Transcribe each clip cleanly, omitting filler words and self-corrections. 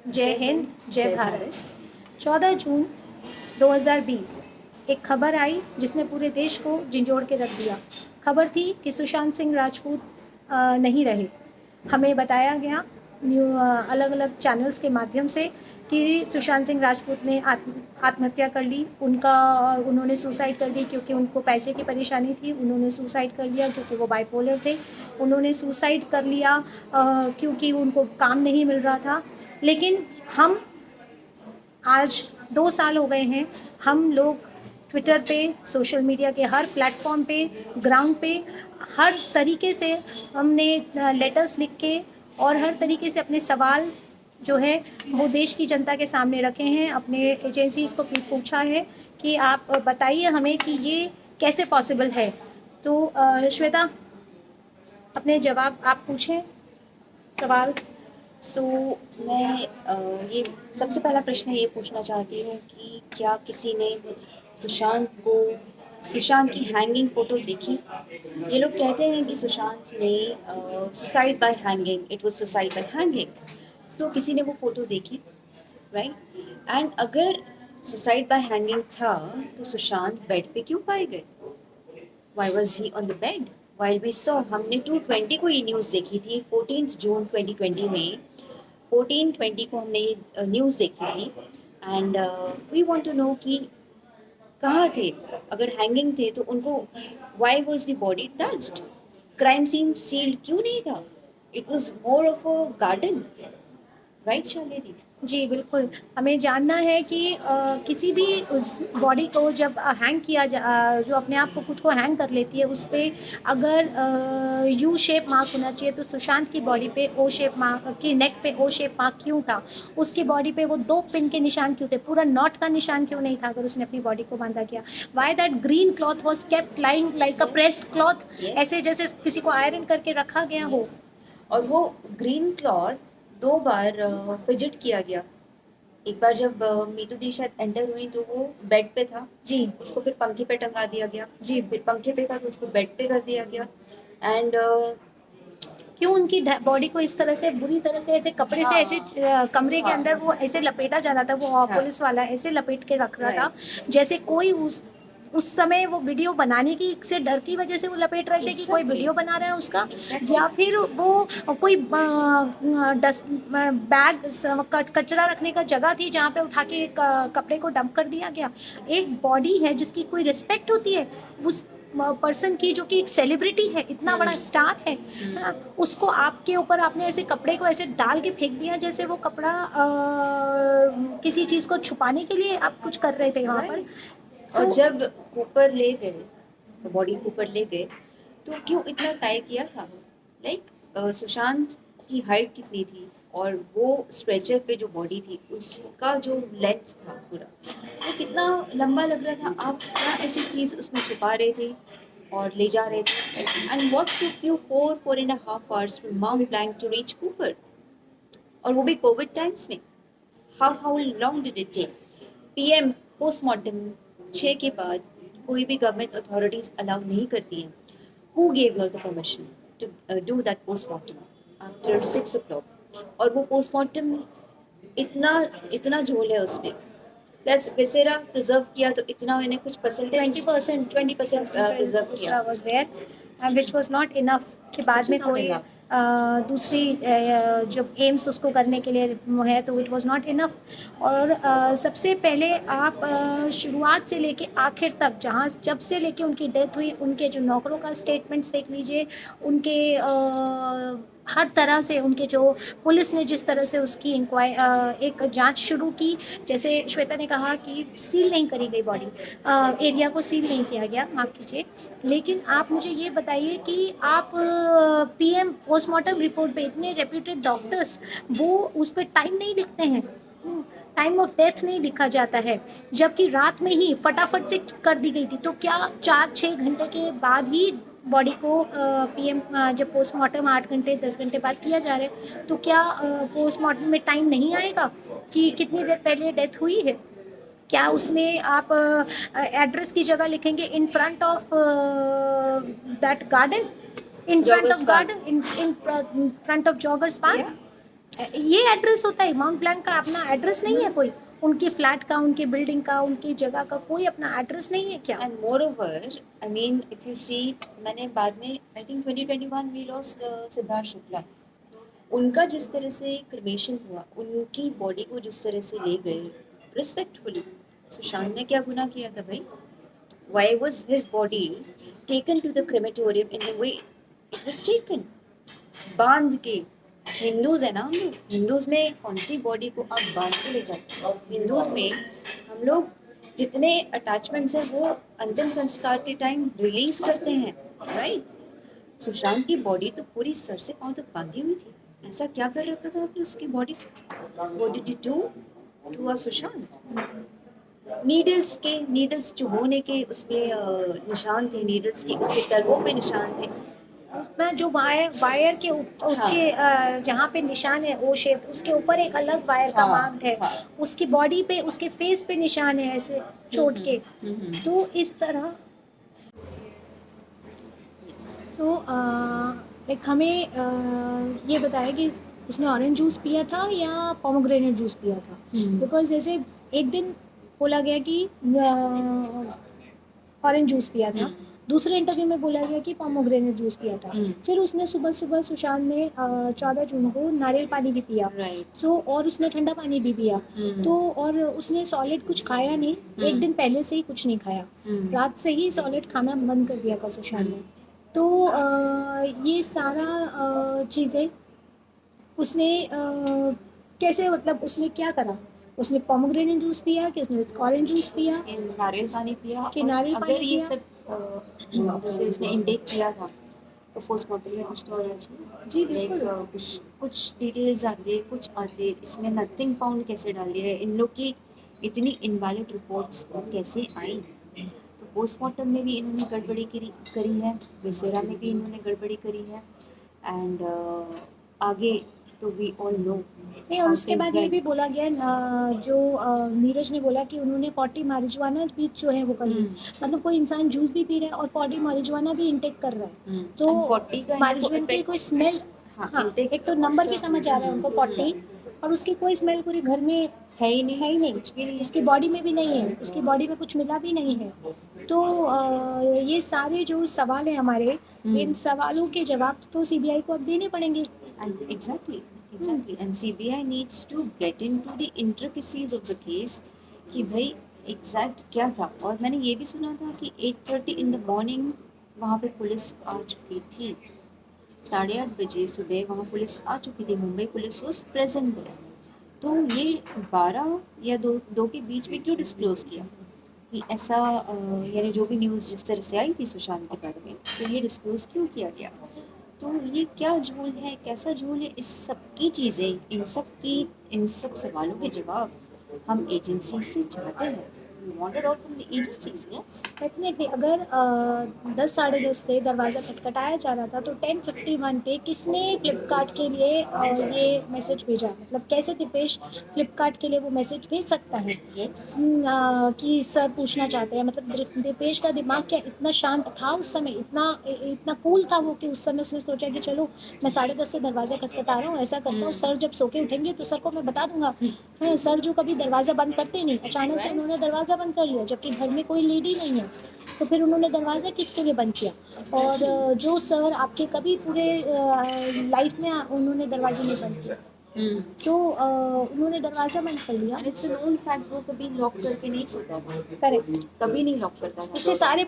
जय हिंद, जय भारत। 14 जून 2020 एक खबर आई जिसने पूरे देश को झंझोड़ के रख दिया। खबर थी कि सुशांत सिंह राजपूत नहीं रहे। हमें बताया गया अलग अलग चैनल्स के माध्यम से कि सुशांत सिंह राजपूत ने आत्महत्या कर ली। उन्होंने सुसाइड कर ली क्योंकि उनको पैसे की परेशानी थी। उन्होंने सुसाइड कर लिया क्योंकि वो बाइपोलर थे। उन्होंने सुसाइड कर लिया क्योंकि उनको काम नहीं मिल रहा था। लेकिन हम आज 2 साल हो गए हैं, हम लोग ट्विटर पे, सोशल मीडिया के हर प्लेटफॉर्म पे, ग्राउंड पे हर तरीके से हमने लेटर्स लिख के और हर तरीके से अपने सवाल जो है वो देश की जनता के सामने रखे हैं। अपने एजेंसीज़ को पूछा है कि आप बताइए हमें कि ये कैसे पॉसिबल है। तो श्वेता, अपने जवाब आप पूछें सवाल। सो मैं ये सबसे पहला प्रश्न ये पूछना चाहती हूँ कि क्या किसी ने सुशांत की हैंगिंग फोटो देखी? ये लोग कहते हैं कि सुशांत ने suicide by hanging, it was suicide by hanging. So किसी ने वो फोटो देखी, राइट? एंड अगर सुसाइड बाय हैंगिंग था तो सुशांत बेड पे क्यों पाए गए? Why was he on the bed? While we saw, हमने 220 को ये न्यूज़ देखी थी, 14 जून 2020 में 14-20 को हमने ये न्यूज़ देखी थी। And we want to know कि कहाँ थे? अगर हैंगिंग थे तो उनको why was the body touched? Crime scene sealed क्यों नहीं था? It was more of a garden, right Shalini? जी बिल्कुल, हमें जानना है कि किसी भी उस बॉडी को जब हैंग किया जो अपने आप को खुद को हैंग कर लेती है, उस पे अगर यू शेप मार्क होना चाहिए तो सुशांत की बॉडी पे ओ शेप मार्क, की नेक पे ओ शेप मार्क क्यों था? उसकी बॉडी पे वो 2 पिन के निशान क्यों थे? पूरा नॉट का निशान क्यों नहीं था अगर उसने अपनी बॉडी को बांधा किया? Why that green cloth was kept lying like a pressed cloth, ऐसे जैसे किसी को आयरन करके रखा गया हो। और वो ग्रीन क्लॉथ 2 बार फिजिट किया गया। एक बार जब मीतू दी शायद एंटर हुई तो वो बेड पे था जी, उसको फिर पंखे पे टंगा दिया गया। जी। फिर पंखे पे था तो उसको बेड पे कर दिया गया। एंड क्यों उनकी बॉडी को इस तरह से बुरी तरह से ऐसे कपड़े से ऐसे कमरे के अंदर वो ऐसे लपेटा जा रहा था, वो पुलिस वाला ऐसे लपेट के रख रहा था जैसे कोई उस समय वो वीडियो बनाने की से डर की वजह से वो लपेट रहे थे कि कोई वीडियो बना रहा है उसका, या फिर वो कोई डस्ट बैग कचरा रखने का जगह थी जहाँ पे उठा के कपड़े को डंप कर दिया गया। एक बॉडी है जिसकी कोई रिस्पेक्ट होती है, उस पर्सन की जो कि एक सेलिब्रिटी है, इतना बड़ा स्टार है, उसको आपके ऊपर आपने ऐसे कपड़े को ऐसे डाल के फेंक दिया जैसे वो कपड़ा किसी चीज़ को छुपाने के लिए आप कुछ कर रहे थे वहाँ पर। और जब कूपर ले गए, तो बॉडी कूपर ले गए, तो क्यों इतना टाई किया था? लाइक सुशांत की हाइट कितनी थी और वो स्ट्रेचर पे जो बॉडी थी उसका जो लेंथ था पूरा वो कितना लंबा लग रहा था। आप क्या ऐसी चीज़ उसमें छुपा रहे थे और ले जा रहे थे? And what took you 4.5 hours from Mount Blanc to reach Cooper, और वो भी कोविड टाइम्स में? How long did it take? PM postmortem 6 के बाद कोई भी गवर्नमेंट अथॉरिटीज अलाउ नहीं करती हैं। Who gave you the permission to do that postmortem after 6 o'clock? और वो पोस्टमार्टम इतना इतना झोल है उसमें, प्लस विसेरा प्रिजर्व किया तो इतना इन्हें कुछ परसेंटेज 20% प्रिजर्व किया was there, which was not enough कि बाद में कोई दूसरी जब एम्स उसको करने के लिए है तो इट वाज नॉट इनफ। और सबसे पहले आप शुरुआत से लेके आखिर तक, जहाँ जब से लेके उनकी डेथ हुई, उनके जो नौकरों का स्टेटमेंट्स देख लीजिए, उनके हर तरह से उनके जो पुलिस ने जिस तरह से उसकी एक जांच शुरू की, जैसे श्वेता ने कहा कि सील नहीं करी गई बॉडी, एरिया को सील नहीं किया गया, माफ़ कीजिए। लेकिन आप मुझे ये बताइए कि आप पीएम पोस्टमार्टम रिपोर्ट पे इतने रेप्यूटेड डॉक्टर्स वो उस पर टाइम नहीं लिखते हैं, टाइम ऑफ डेथ नहीं लिखा जाता है, जबकि रात में ही फटाफट से कर दी गई थी। तो क्या 4-6 घंटे के बाद ही बॉडी को पीएम जब पोस्टमार्टम 8 घंटे 10 घंटे बाद किया जा रहा है, तो क्या पोस्टमार्टम में टाइम नहीं आएगा कि कितनी देर पहले डेथ हुई है? क्या उसमें आप एड्रेस की जगह लिखेंगे in front of that garden, in front of garden, in front of joggers park? ये एड्रेस होता है माउंट ब्लैंक का, अपना एड्रेस नहीं है कोई, उनके फ्लैट का, उनके बिल्डिंग का, उनकी जगह का कोई अपना एड्रेस नहीं है क्या? And moreover, I mean if you see, मैंने बाद में I think 2021 we lost Siddharth Shukla. उनका जिस तरह से क्रिमेशन हुआ, उनकी बॉडी को जिस तरह से ले गए रिस्पेक्टफुली, सुशांत ने क्या गुनाह किया था भाई? Why was his body taken to the crematorium in the way it was taken? बांध के। हिंदूज है ना हम लोग, हिंदूज में कौन सी बॉडी को आप बांध के ले जाते हो? हिंदूज में हम लोग जितने अटैचमेंट्स हैं वो अंतिम संस्कार के टाइम रिलीज करते हैं, राइट? सुशांत की बॉडी तो पूरी सर से पांव तक बांधी हुई थी। ऐसा क्या कर रखा था आपने उसकी बॉडी को? What did you do to our Sushant? Needles चुभोने के उसपे निशान थे, नीडल्स के उसके तलवों पे निशान थे। उतना जो वायर के उसके जहाँ पे निशान है ओ शेप, उसके ऊपर एक अलग वायर का मार्क है, उसकी बॉडी पे, उसके फेस पे निशान है ऐसे चोट के। तो इस तरह सो लाइक हमें ये बताया कि उसने ऑरेंज जूस पिया था या पोमोग्रेनेट जूस पिया था, बिकॉज जैसे एक दिन बोला गया कि ऑरेंज जूस पिया था, दूसरे इंटरव्यू में बोला गया कि पोमोग्रेनेट जूस पिया था। फिर उसने सुबह सुबह सुशांत ने 14 जून को नारियल पानी भी पिया, तो और उसने ठंडा पानी भी पिया, तो और उसने सॉलिड कुछ खाया नहीं, एक दिन पहले से ही कुछ नहीं खाया, रात से ही सॉलिड खाना बंद कर दिया था सुशांत ने। तो ये सारा चीज़ें उसने कैसे, मतलब उसने क्या करा? उसने पोमोग्रेनेट जूस पिया कि उसने ऑरेंज जूस पिया कि नारियल पानी पिया? कि नारियल पानी अगर ये पिया? सब जैसे उसने इंटेक किया था तो पोस्टमार्टम में कुछ तो होना चाहिए जी लाइक बिल्कुल। कुछ डिटेल्स आते, कुछ आते, इसमें नथिंग फाउंड कैसे डाल दिया है? इन लोग की इतनी इनवैलिड रिपोर्ट्स कैसे आई? तो पोस्टमार्टम में भी इन्होंने गड़बड़ी करी है, विसेरा में भी इन्होंने गड़बड़ी करी है, एंड आगे तो वी ऑल नो। नहीं, और उसके बाद ये भी बोला गया जो नीरज ने बोला कि उन्होंने 40 मारिजुआना भी जो है वो कर ली, मतलब कोई इंसान जूस भी पी रहा है और 40 मारिजुआना भी इंटेक कर रहा है, तो 40 का मारिजुआना की कोई स्मेल, हाँ एक तो नंबर भी समझ आ रहा है उनको 40, और उसकी कोई स्मेल पूरे घर में है ही नहीं, है ही नहीं, कुछ भी नहीं, उसकी बॉडी में भी नहीं है, उसकी बॉडी में कुछ मिला भी नहीं है। तो ये सारे जो सवाल हैं हमारे, इन सवालों के जवाब तो सीबीआई को अब देने पड़ेंगे। And exactly, and CBI needs to get into the intricacies of the case कि भाई एग्जैक्ट क्या था। और मैंने ये भी सुना था कि 8:30 इन द मॉर्निंग वहाँ पे पुलिस आ चुकी थी, 8:30 बजे सुबह वहाँ पुलिस आ चुकी थी, Mumbai police was present there. तो ये 12 या 2 के बीच में क्यों डिस्क्लोज किया कि ऐसा यानी जो भी न्यूज़ जिस तरह से आई थी सुशांत के बारे में, तो ये डिस्क्लोज क्यों किया गया? तो ये क्या झोल है, कैसा झोल है? इस सब की चीज़ें, इन सब सवालों के जवाब हम एजेंसी से चाहते हैं। We want it all from the agencies, yes? Definitely अगर 10 साढ़े 10 से दरवाज़ा खटखटाया जा रहा था तो 10:51 पे किसने फ्लिपकार्ट के लिए ये मैसेज भेजा, मतलब कैसे दिपेश फ्लिपकार्ट के लिए वो मैसेज भेज सकता है? Yes. कि सर पूछना चाहते हैं, मतलब दिपेश का दिमाग क्या इतना शांत था उस समय, इतना कूल था वो कि उस समय उसने सोचा कि चलो मैं 10:30 से दरवाज़ा खटखटा रहा हूँ, ऐसा करता हूँ, सर जब सो के उठेंगे तो सर को मैं बता दूंगा। है, सर जो कभी दरवाज़ा बंद करते नहीं, अचानक से उन्होंने दरवाज़ा बंद कर लिया जबकि घर में कोई लेडी नहीं है, तो फिर उन्होंने दरवाज़ा किसके लिए बंद किया? और जो सर आपके कभी पूरे लाइफ में उन्होंने दरवाज़ा नहीं बंद किया, तो उन्होंने दरवाज़ा बंद कर लिया। इट्स एन ओल्ड फैक्ट, वो कभी लॉक करके नहीं सोता था, करेक्ट, कभी नहीं लॉक करता था। इसके सारे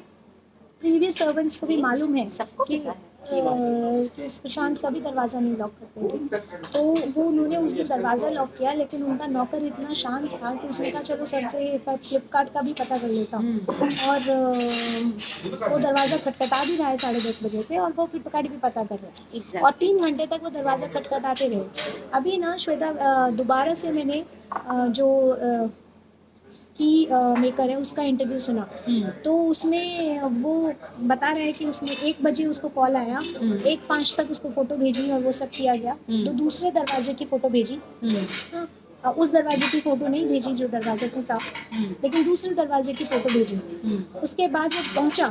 प्रीवियस सर्वेंट्स को भी मालूम है सबको कि पता है ये बात। कि सुशांत कभी दरवाज़ा नहीं लॉक करते थे, तो वो उन्होंने उस दिन दरवाज़ा लॉक किया, लेकिन उनका नौकर इतना शांत था कि उसने कहा चलो सर से फ्लिपकार्ट का भी पता कर लेता हूँ, और वो दरवाज़ा खटखटा भी रहा है 10:30 बजे से, और वो फ्लिपकार्ट भी पता कर रहा है, और 3 घंटे तक वो दरवाज़ा खटखटाते रहे। अभी ना श्वेता दोबारा से मैंने जो की मेकर है उसका इंटरव्यू सुना, तो उसमें वो बता रहा है कि उसने 1 बजे उसको कॉल आया, 1:05 तक उसको फ़ोटो भेजी और वो सब किया गया, तो दूसरे दरवाजे की फ़ोटो भेजी, हाँ, उस दरवाजे की फ़ोटो नहीं भेजी जो दरवाजे पे था, लेकिन दूसरे दरवाजे की फ़ोटो भेजी। उसके बाद वो पहुंचा,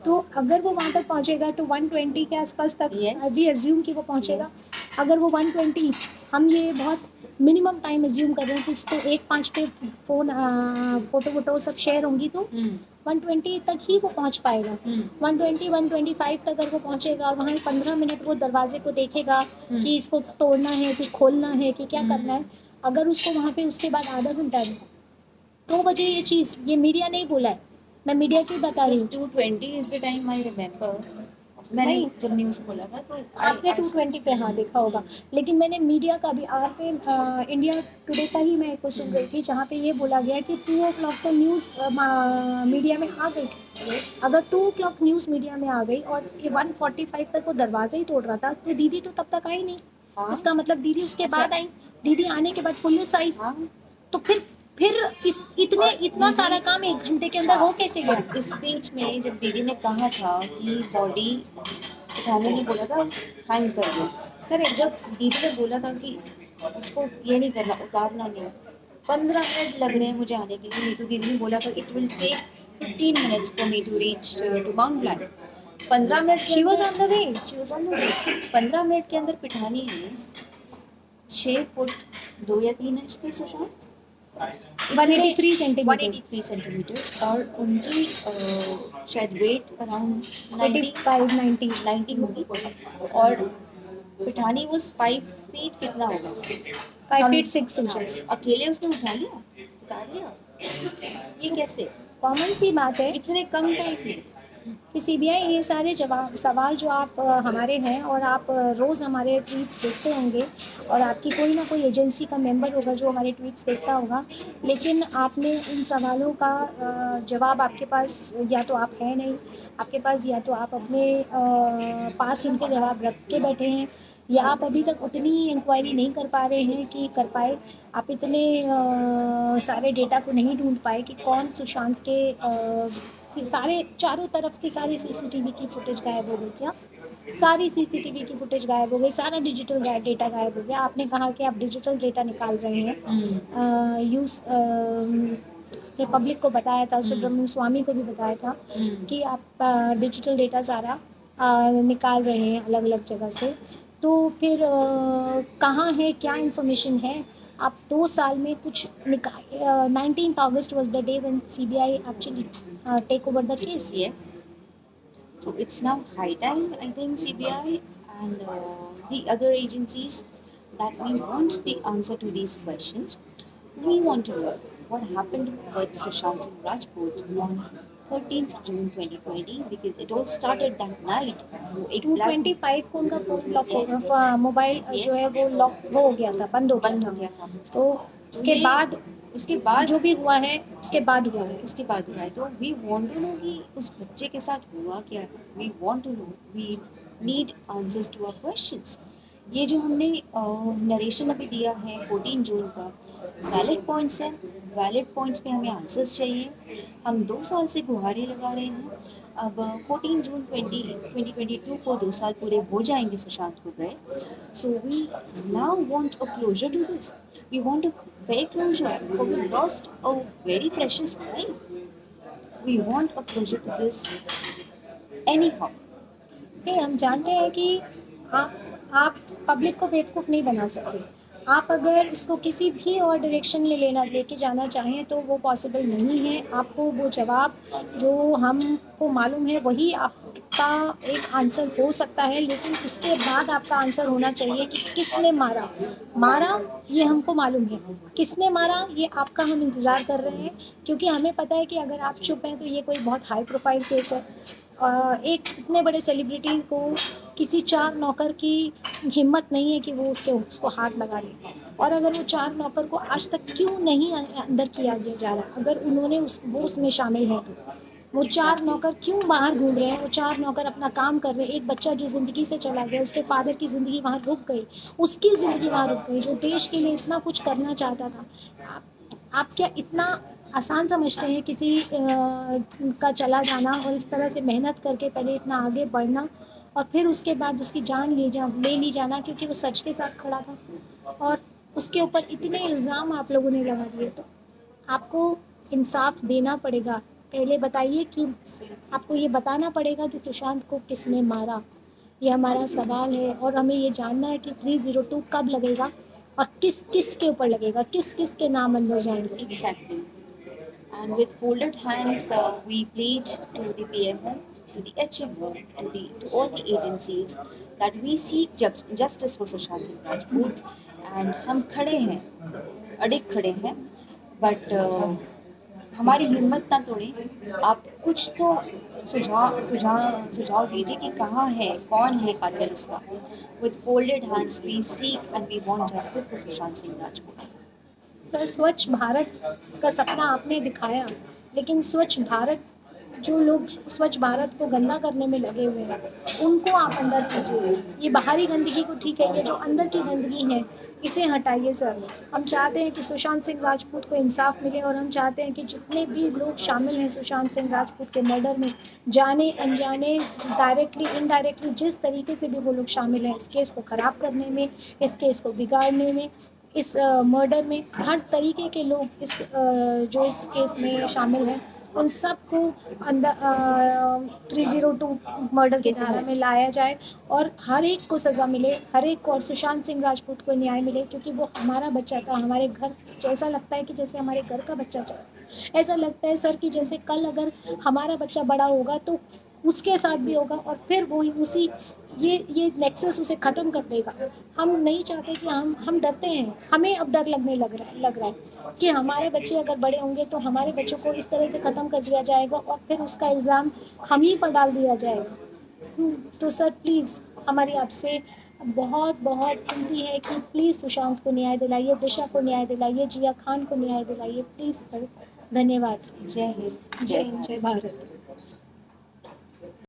तो अगर वो वहाँ तक पहुंचेगा तो 1:20 के आसपास तक Yes. अभी एज्यूम कि वो पहुंचेगा, अगर वो 120, हम ये बहुत मिनिमम टाइम एज्यूम कर रहे हैं कि इसको 1:05 पे फ़ोन फ़ोटो वोटो सब शेयर होंगी तो 120 तक ही वो पहुंच पाएगा। 120 125 तक अगर वो पहुंचेगा और वहाँ 15 मिनट वो दरवाजे को देखेगा कि इसको तोड़ना है कि खोलना है कि क्या करना है, अगर उसको वहाँ पे उसके बाद आधा घंटा है 2 बजे ये चीज़, ये मीडिया नहीं बोला है, मैं मीडिया की बता रही हूँ। 2:20 is the time I remember, मैंने नहीं, जब न्यूज़ खोला था तो आपने 220 पे हाँ देखा होगा, लेकिन मैंने मीडिया का भी आर पे इंडिया टुडे का ही मैं कुछ सुन रही थी जहाँ पे ये बोला गया कि 2 o'clock तो न्यूज़ मीडिया में आ गई। अगर 2 o'clock न्यूज़ मीडिया में आ गई और ये 1:45 तक वो दरवाजा ही तोड़ रहा था तो दीदी तो तब तक आई नहीं। हाँ। इसका मतलब दीदी उसके अच्छा। बाद आई, दीदी आने के बाद पुलिस आई, हाँ, तो फिर इतना सारा काम 1 घंटे के अंदर हो कैसे गया? इस बीच में जब दीदी ने कहा था कि बॉडी उठाने ने बोला था हैंग कर दो, करेक्ट। जब दीदी ने बोला था कि उसको ये नहीं करना, उतारना नहीं, 15 मिनट लग रहे हैं मुझे आने के लिए, नहीं तो दीदी ने बोला था it will take 15 minutes for me to reach to Mount Black. 15 minute She was on the way. She was on the way. 15 minute के अंदर पिठानी ने 6 फुट 2 या 3 इंच थे सुशांत, 183 सेंटीमीटर, 183 सेंटीमीटर, और उनकी शायद वेट अराउंड 90 85 90 90 होगी, और पिठानी वाज 5 फीट कितना होगा, 5 feet 6 inches। अकेले उसने उठा लिया, उतार लिया, ये कैसे, कॉमन सी बात है इतने कम टाइम में। कि सीबीआई ये सारे जवाब सवाल जो आप हमारे हैं और आप रोज़ हमारे ट्वीट्स देखते होंगे और आपकी कोई ना कोई एजेंसी का मेंबर होगा जो हमारे ट्वीट्स देखता होगा, लेकिन आपने इन सवालों का जवाब आपके पास या तो आप है नहीं, आपके पास या तो आप अपने पास उनके जवाब रख के बैठे हैं, या आप अभी तक उतनी इंक्वायरी नहीं कर पा रहे हैं कि कर पाए, आप इतने सारे डेटा को नहीं ढूंढ पाए कि कौन सुशांत के सारे चारों तरफ की सारी सीसीटीवी की फुटेज गायब हो गई क्या? सारी सीसीटीवी की फुटेज गायब हो गई, सारा डिजिटल डेटा गायब हो गया। आपने कहा कि आप डिजिटल डेटा निकाल रहे हैं, यूज़ अपने पब्लिक को बताया था, सुब्रमण्यम स्वामी को भी बताया था कि आप डिजिटल डेटा सारा निकाल रहे हैं अलग अलग जगह से, तो फिर कहाँ है, क्या इन्फॉर्मेशन है? आप 2 साल में कुछ निकाल 19th August was the day when CBI actually take over the case. Yes. So it's now high time, I think, CBI and the other agencies, that we want the answer to these questions. We want to know what happened with Sushant Singh Rajput on 13th June 2020, because it all started that night. वो एक black 225 को उनका phone lock Yes. Mobile जो है वो lock हो गया था, बंद हो बंद हो गया गया था, था, तो उसके ये- बाद उसके बाद जो भी हुआ है उसके बाद हुआ है। उसके बाद हुआ है, तो वी वांट टू नो कि उस बच्चे के साथ हुआ क्या, we want to know, we need answers to our questions. ये जो हमने नरेशन अभी दिया है 14 जून का, वैलिड पॉइंट्स हैं, वैलिड पॉइंट्स पे हमें आंसर्स चाहिए। हम 2 साल से गुहारी लगा रहे हैं, अब 14 जून 2022 को 2 साल पूरे हो जाएंगे सुशांत को गए, so we now want a closure to this, we want a fair closure, for we lost a very precious life. We want a closure to this anyhow. नहीं, हम जानते हैं कि आप पब्लिक को बेवकूफ़ नहीं बना सकते। आप अगर इसको किसी भी और डायरेक्शन में लेके जाना चाहें तो वो पॉसिबल नहीं है। आपको वो जवाब जो हमको मालूम है वही आपका एक आंसर हो सकता है, लेकिन उसके बाद आपका आंसर होना चाहिए कि किसने मारा ये हमको मालूम है, किसने मारा ये आपका हम इंतज़ार कर रहे हैं, क्योंकि हमें पता है कि अगर आप चुप हैं तो ये कोई बहुत हाई प्रोफाइल केस है। एक इतने बड़े सेलिब्रिटी को किसी 4 नौकर की हिम्मत नहीं है कि वो उसको हाथ लगा दे, और अगर वो 4 नौकर को आज तक क्यों नहीं अंदर किया गया जा रहा, अगर उन्होंने वो उसमें शामिल है तो वो 4 नौकर क्यों बाहर घूम रहे हैं, वो 4 नौकर अपना काम कर रहे हैं। एक बच्चा जो ज़िंदगी से चला गया, उसके फादर की ज़िंदगी वहाँ रुक गई, उसकी ज़िंदगी वहाँ रुक गई, जो देश के लिए इतना कुछ करना चाहता था। आप क्या इतना आसान समझते हैं किसी का चला जाना और इस तरह से मेहनत करके पहले इतना आगे बढ़ना और फिर उसके बाद उसकी जान ले ली जाना, क्योंकि वो सच के साथ खड़ा था और उसके ऊपर इतने इल्ज़ाम आप लोगों ने लगा दिए। तो आपको इंसाफ देना पड़ेगा। पहले बताइए कि आपको ये बताना पड़ेगा कि सुशांत को किसने मारा, ये हमारा सवाल है और हमें ये जानना है कि 302 कब लगेगा और किस किस के ऊपर लगेगा, किस किस के नाम अंदर जाएंगे। Exactly. And with folded hands, we plead to the PMO, to the HMO, to all the agencies that we seek justice for Sushant Singh Rajput. And हम खड़े हैं, अडिग खड़े हैं, but हमारी हिम्मत ना तोड़ें। आप कुछ तो सुझाव दीजिए कि कहाँ है, कौन है कातिल उसका। With folded hands, we seek and we want justice for Sushant Singh Rajput. Sir, स्वच्छ भारत का सपना आपने दिखाया, लेकिन स्वच्छ भारत, जो लोग स्वच्छ भारत को गंदा करने में लगे हुए हैं, उनको आप अंदर कीजिए। ये बाहरी गंदगी को ठीक है, ये जो अंदर की गंदगी है इसे हटाइए सर। हम चाहते हैं कि सुशांत सिंह राजपूत को इंसाफ मिले और हम चाहते हैं कि जितने भी लोग शामिल हैं सुशांत सिंह राजपूत के मर्डर में, जाने अनजाने, डायरेक्टली इनडायरेक्टली, जिस तरीके से भी वो लोग शामिल हैं इस केस को ख़राब करने में, इस केस को बिगाड़ने में, इस मर्डर में, हर तरीके के लोग जो इस केस में शामिल हैं उन सब को अंदर 302 मर्डर की धारा में लाया जाए और हर एक को सज़ा मिले, हर एक को, और सुशांत सिंह राजपूत को न्याय मिले, क्योंकि वो हमारा बच्चा था, हमारे घर जैसा लगता है कि जैसे हमारे घर का बच्चा था। ऐसा लगता है सर कि जैसे कल अगर हमारा बच्चा बड़ा होगा तो उसके साथ भी होगा और फिर वो उसी ये नेक्सस उसे ख़त्म कर देगा। हम नहीं चाहते कि हम डरते हैं, हमें अब डर लगने लग रहा है कि हमारे बच्चे अगर बड़े होंगे तो हमारे बच्चों को इस तरह से ख़त्म कर दिया जाएगा और फिर उसका इल्ज़ाम हम ही पर डाल दिया जाएगा। तो सर प्लीज़ हमारी आपसे बहुत बहुत विनती है कि प्लीज़ सुशांत को न्याय दिलाइए, दिशा को न्याय दिलाइए, जिया खान को न्याय दिलाइए, प्लीज़ सर। धन्यवाद। जय हिंद, जय हिंद, जय भारत।